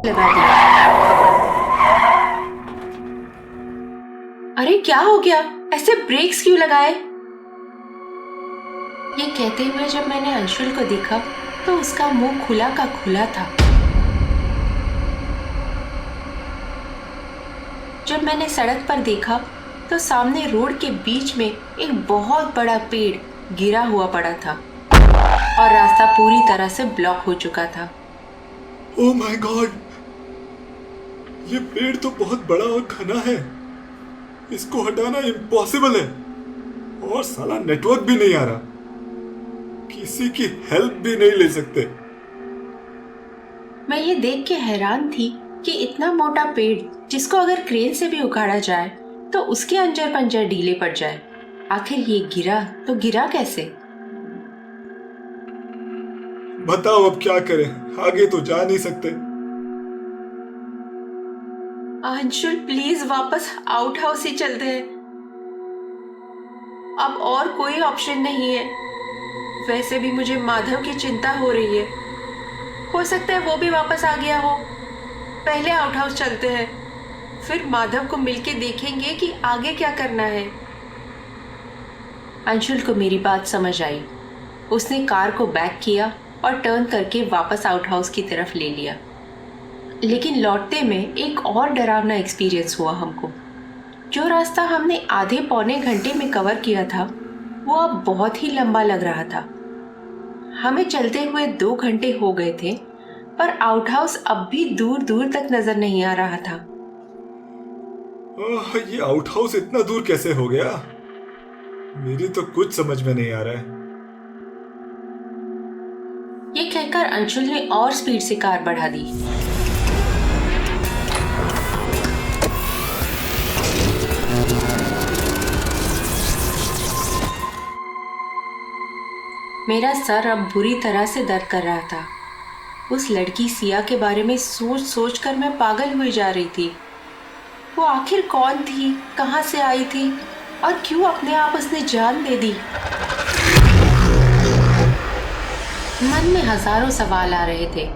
लगा दिया। अरे क्या हो गया, ऐसे ब्रेक्स क्यों लगाए? ये कहते हुए जब मैंने अंशुल को देखा तो उसका मुंह खुला का खुला था। जब मैंने सड़क पर देखा तो सामने रोड के बीच में एक बहुत बड़ा पेड़ गिरा हुआ पड़ा था और रास्ता पूरी तरह से ब्लॉक हो चुका था। ओह माय गॉड, ये पेड़ तो बहुत बड़ा और घना है। इसको हटाना इम्पॉसिबल है और साला नेटवर्क भी नहीं आ रहा। किसी की हेल्प भी नहीं ले सकते। मैं ये देख के हैरान थी कि इतना मोटा पेड़ जिसको अगर क्रेन से भी उखाड़ा जाए तो उसके अंजर पंजर ढीले पड़ जाए, आखिर ये गिरा तो गिरा कैसे? बताओ अब क्या करें, आगे तो जा नहीं सकते। अंशुल प्लीज वापस आउट हाउस ही चलते हैं। अब और कोई ऑप्शन नहीं है। वैसे भी मुझे माधव की चिंता हो रही है। हो सकता है वो भी वापस आ गया हो। पहले आउट हाउस चलते हैं, फिर माधव को मिलके देखेंगे कि आगे क्या करना है। अंशुल को मेरी बात समझ आई। उसने कार को बैक किया और टर्न करके वापस आउट हाउस की तरफ ले लिया। लेकिन लौटते में एक और डरावना एक्सपीरियंस हुआ हमको। जो रास्ता हमने आधे पौने घंटे में कवर किया था वो अब बहुत ही लंबा लग रहा था। हमें चलते हुए 2 घंटे हो गए थे, पर आउट हाउस अब भी दूर दूर तक नजर नहीं आ रहा था। ये आउट हाउस इतना दूर कैसे हो गया? मेरी तो कुछ समझ में नहीं आ रहा है। ये कहकर अंशुल ने और स्पीड से कार बढ़ा दी। मेरा सर अब बुरी तरह से दर्द कर रहा था। उस लड़की सिया के बारे में सोच सोच कर मैं पागल हुई जा रही थी। वो आखिर कौन थी, कहां से आई थी और क्यों अपने आप उसने जान दे दी? मन में हजारों सवाल आ रहे थे।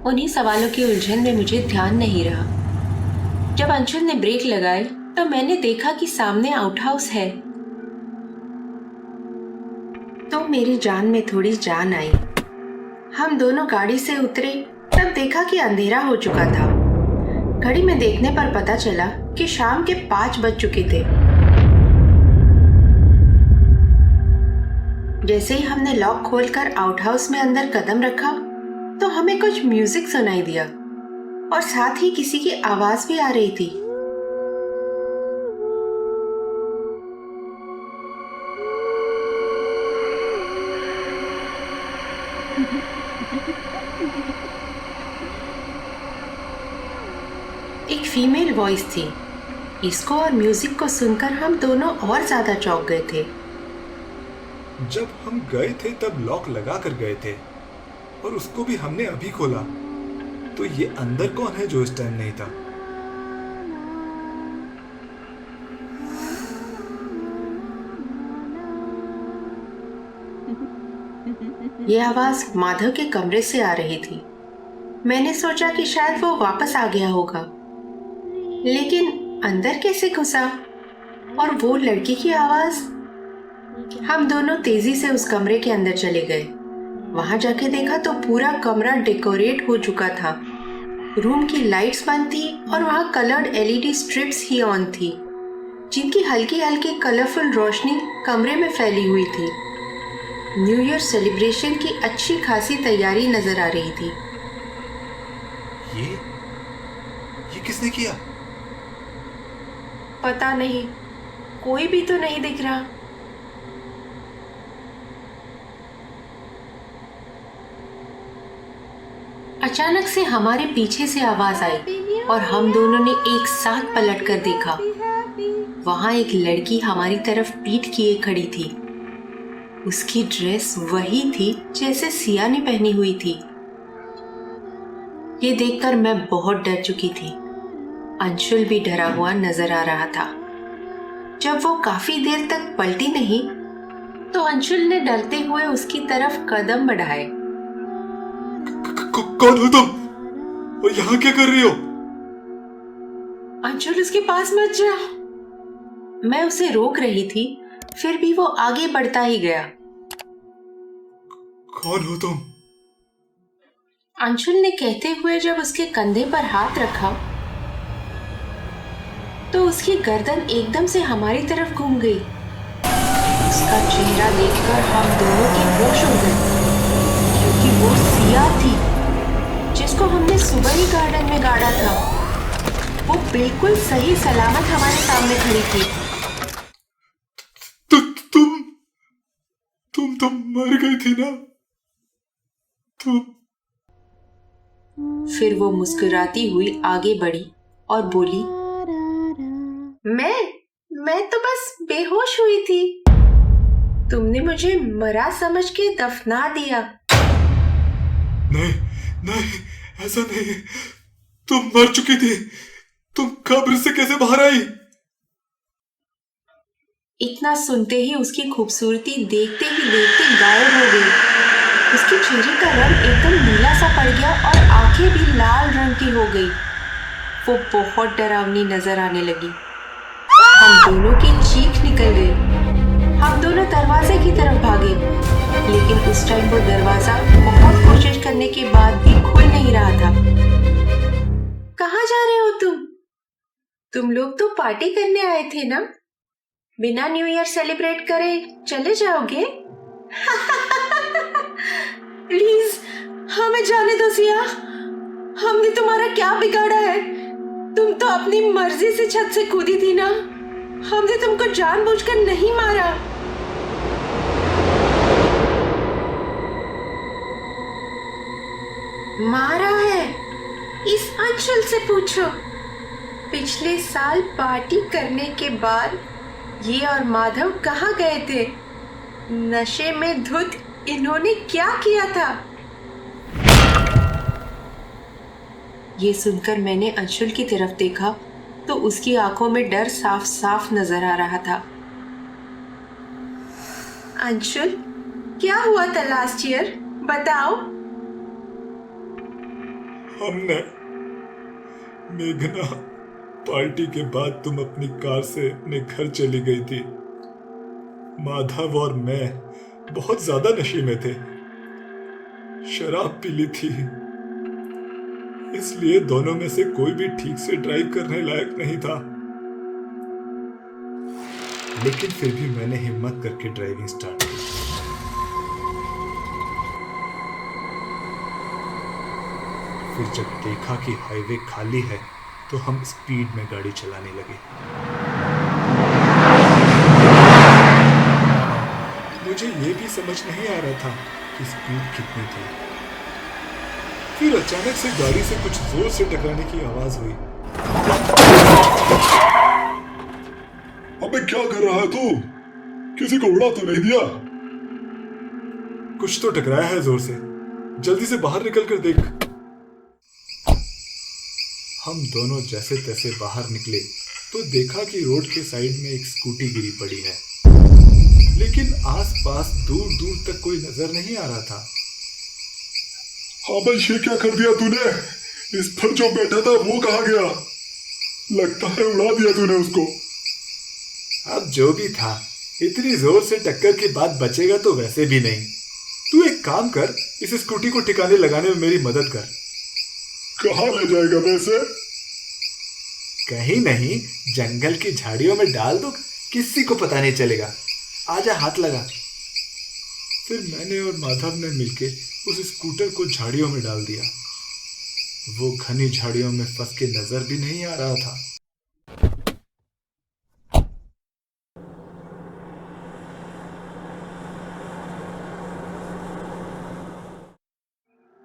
उन्हीं सवालों की उलझन में मुझे ध्यान नहीं रहा। जब अंशुल ने ब्रेक लगाए तो मैंने देखा कि सामने आउट हाउस है। तो मेरी जान में थोड़ी जान आई। हम दोनों गाड़ी से उतरे तब देखा कि अंधेरा हो चुका था। घड़ी में देखने पर पता चला कि शाम के 5 बज चुके थे। जैसे ही हमने लॉक खोलकर आउट हाउस में अंदर कदम रखा तो हमें कुछ म्यूजिक सुनाई दिया और साथ ही किसी की आवाज भी आ रही थी। एक फीमेल वॉइस थी। इसको और म्यूजिक को सुनकर हम दोनों और ज्यादा चौंक गए थे। जब हम गए थे तब लॉक लगा कर गए थे और उसको भी हमने अभी खोला। तो ये अंदर कौन है जो इस टाइम नहीं था? ये आवाज माधव के कमरे से आ रही थी। मैंने सोचा कि शायद वो वापस आ गया होगा, लेकिन अंदर कैसे घुसा? और वो लड़की की आवाज? हम दोनों तेजी से उस कमरे के अंदर चले गए। वहां जाके देखा तो पूरा कमरा डेकोरेट हो चुका था। रूम की लाइट्स बंद थी और वहां coloured LED strips he on थी, जिनकी हल्की हल्की कलरफुल रोशनी कमरे में फैली हुई थी। न्यू ईयर सेलिब्रेशन की अच्छी खासी तैयारी नजर आ रही थी। ये किसने किया? पता नहीं, कोई भी तो नहीं दिख रहा। अचानक से हमारे पीछे से आवाज आई और हम दोनों ने एक साथ पलट कर देखा। वहां एक लड़की हमारी तरफ पीठ किए खड़ी थी। उसकी ड्रेस वही थी जैसे सिया ने पहनी हुई थी। ये देखकर मैं बहुत डर चुकी थी। अंशुल भी डरा हुआ नजर आ रहा था। जब वो काफी देर तक पलटी नहीं तो अंशुल ने डरते हुए उसकी तरफ कदम बढ़ाए। कौन हो तुम? और यहाँ क्या कर रही हो? अंशुल, उसके पास मत जा। मैं उसे रोक रही थी, फिर भी वो आगे बढ़ता ही गया। कौन हो तुम? अंशुल ने कहते हुए जब उसके कंधे पर हाथ रखा तो उसकी गर्दन एकदम से हमारी तरफ घूम गई। उसका चेहरा देखकर हम दोनों के होश उड़ गए, क्योंकि वो सिया थी जिसको हमने सुबह ही गार्डन में गाड़ा था। वो बिल्कुल सही सलामत हमारे सामने खड़ी थी। तुम मर गई थी ना? तुम। फिर वो मुस्कुराती हुई आगे बढ़ी और बोली, मैं तो बस बेहोश हुई थी। तुमने मुझे मरा समझ के दफना दिया। नहीं, ऐसा नहीं। तुम मर चुकी थी। तुम कब्र से कैसे बाहर आई? इतना सुनते ही उसकी खूबसूरती देखते ही देखते गायब हो गई। उसके चेहरे का रंग एकदम नीला सा पड़ गया और आंखें भी लाल रंग की हो गई। वो बहुत डरावनी नजर आने लगी। हम दोनों की चीख निकल गई। हम दोनों दरवाजे की तरफ भागे, लेकिन उस टाइम वो दरवाजा बहुत कोशिश करने के बाद भी खुल नहीं रहा था। कहाँ जा रहे हो तुम लोग तो पार्टी करने आए थे ना? बिना न्यू ईयर सेलिब्रेट करे चले जाओगे? प्लीज हमें जाने दो सिया। हमने तुम्हारा क्या बिगाड़ा है? तुम तो अपनी मर्जी से छत से कूदी थी ना। हमने तुमको जानबूझकर नहीं मारा। मारा है? इस अंशुल से पूछो। पिछले साल पार्टी करने के बाद ये और माधव कहाँ गए थे? नशे में धुत इन्होंने क्या किया था? ये सुनकर मैंने अंशुल की तरफ देखा तो उसकी आंखों में डर साफ साफ नजर आ रहा था। अंशुल, क्या हुआ था लास्ट ईयर? बताओ। हमने मेघना, पार्टी के बाद तुम अपनी कार से अपने घर चली गई थी। माधव और मैं बहुत ज्यादा नशे में थे। शराब पी ली थी, इसलिए दोनों में से कोई भी ठीक से ड्राइव करने लायक नहीं था। लेकिन फिर भी मैंने हिम्मत करके ड्राइविंग स्टार्ट की। फिर जब देखा कि हाईवे खाली है तो हम स्पीड में गाड़ी चलाने लगे। मुझे ये भी समझ नहीं आ रहा था कि स्पीड कितनी थी। फिर अचानक से गाड़ी से कुछ जोर से टकराने की आवाज हुई। अबे क्या कर रहा है तू? किसी को उड़ा तो नहीं दिया? कुछ तो टकराया है जोर से। जल्दी से बाहर निकल कर देख। हम दोनों जैसे तैसे बाहर निकले तो देखा कि रोड के साइड में एक स्कूटी गिरी पड़ी है, लेकिन आसपास दूर दूर तक कोई नजर नहीं आ रहा था। हाँ भाई, ये क्या कर दिया तूने? इस पर जो बैठा था वो कहाँ गया? लगता है उड़ा दिया तूने उसको। अब जो भी था, इतनी जोर से टक्कर के बाद बचेगा तो वैसे भी नहीं। तू एक काम कर, इस स्कूटी को ठिकाने लगाने में मेरी मदद कर। कहाँ ले जाएगा वैसे? कहीं नहीं, जंगल की झाड़ियों में डाल दो, किसी को पता नहीं चलेगा। आजा, हाथ लगा। फिर मैंने और माधव ने मिलके उस स्कूटर को झाड़ियों में डाल दिया। वो घनी झाड़ियों में फंस के नजर भी नहीं आ रहा था।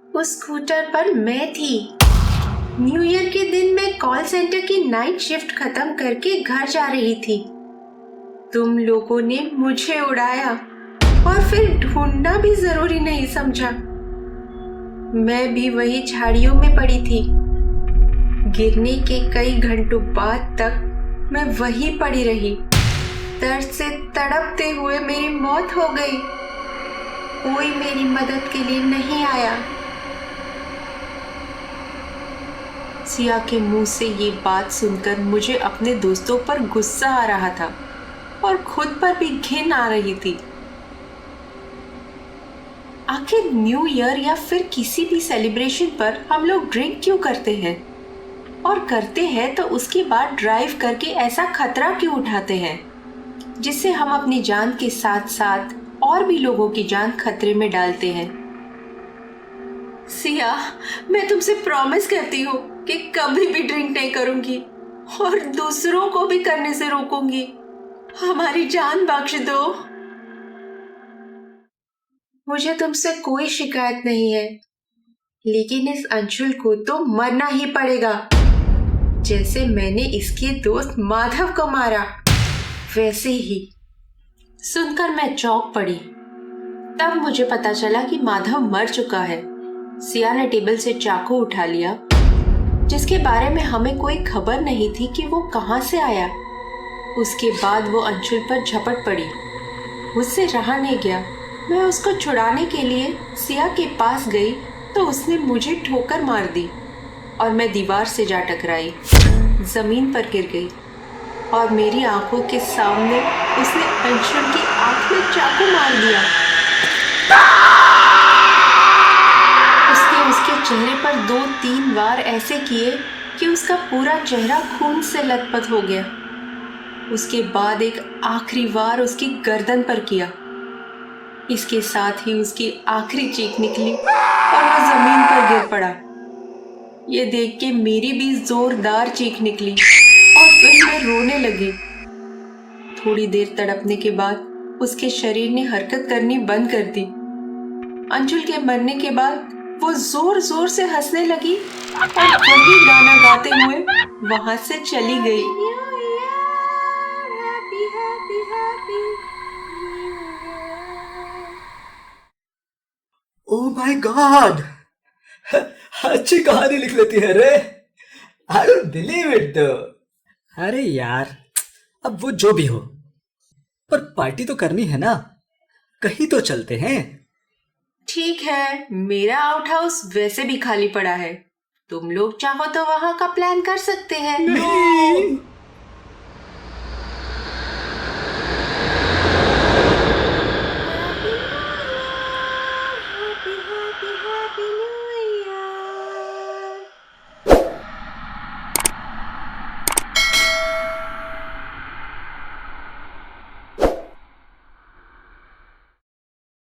उस स्कूटर पर मैं थी। न्यू ईयर के दिन मैं कॉल सेंटर की नाइट शिफ्ट खत्म करके घर जा रही थी। तुम लोगों ने मुझे उड़ाया और फिर ढूंढना भी जरूरी नहीं समझा। मैं भी वही झाड़ियों में पड़ी थी। गिरने के कई घंटों बाद तक मैं वहीं पड़ी रही। दर्द से तड़पते हुए मेरी मौत हो गई। कोई मेरी मदद के लिए नहीं आया। सिया के मुंह से ये बात सुनकर मुझे अपने दोस्तों पर गुस्सा आ रहा था और खुद पर भी घिन आ रही थी। आखिर न्यू ईयर या फिर किसी भी सेलिब्रेशन पर हम लोग ड्रिंक क्यों करते हैं, और करते हैं तो उसके बाद ड्राइव करके ऐसा खतरा क्यों उठाते हैं जिससे हम अपनी जान के साथ साथ और भी लोगों की जान खतरे में डालते हैं। सिया, मैं तुमसे प्रॉमिस करती हूँ कि कभी भी ड्रिंक नहीं करूंगी और दूसरों को भी करने से रोकूंगी। हमारी जान बख्श दो। मुझे तुमसे कोई शिकायत नहीं है, लेकिन इस अंशुल को तो मरना ही पड़ेगा। जैसे मैंने इसके दोस्त माधव को मारा वैसे ही। सुनकर मैं चौंक पड़ी। तब मुझे पता चला कि माधव मर चुका है। सिया ने टेबल से चाकू उठा लिया, जिसके बारे में हमें कोई खबर नहीं थी कि वो कहाँ से आया। उसके बाद वो अंशुल पर झपट पड़ी। मुझसे रहा नहीं गया। मैं उसको छुड़ाने के लिए सिया के पास गई तो उसने मुझे ठोकर मार दी और मैं दीवार से जा टकराई, जमीन पर गिर गई और मेरी आंखों के सामने उसने अंशुल की आंख में चाकू मार दिया। उसने उसके चेहरे पर 2-3 बार ऐसे किए कि उसका पूरा चेहरा खून से लथपथ हो गया। उसके बाद एक आखिरी वार उसकी गर्दन पर किया। इसके साथ ही उसकी आखिरी चीख निकली और वो जमीन पर गिर पड़ा। ये देख के मेरी भी जोरदार चीख निकली और फिर मैं रोने लगी। थोड़ी देर तड़पने के बाद उसके शरीर ने हरकत करनी बंद कर दी। अंशुल के मरने के बाद वो जोर जोर से हंसने लगी और वही गाना गाते हुए वहां से चली गई। ओ माय गॉड, अच्छी कहानी लिख लेती है रे। I don't believe it. अरे यार, अब वो जो भी हो, पर पार्टी तो करनी है ना। कहीं तो चलते हैं। ठीक है, मेरा आउट हाउस वैसे भी खाली पड़ा है। तुम लोग चाहो तो वहां का प्लान कर सकते हैं। नहीं।